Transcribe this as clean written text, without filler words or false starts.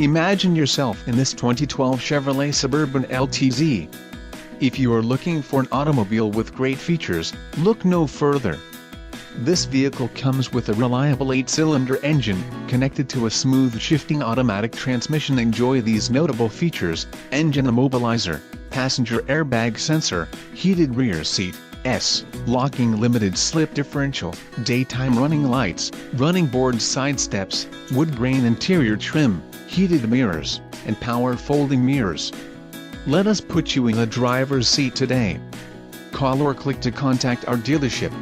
Imagine yourself in this 2012 Chevrolet Suburban LTZ. If you are looking for an automobile with great features, look no further. This vehicle comes with a reliable 8-cylinder engine, connected to a smooth shifting automatic transmission. Enjoy these notable features: engine immobilizer, passenger airbag sensor, heated rear seat, locking limited slip differential, daytime running lights, running board side steps, wood grain interior trim, heated mirrors, and power folding mirrors. Let us put you in the driver's seat today. Call or click to contact our dealership.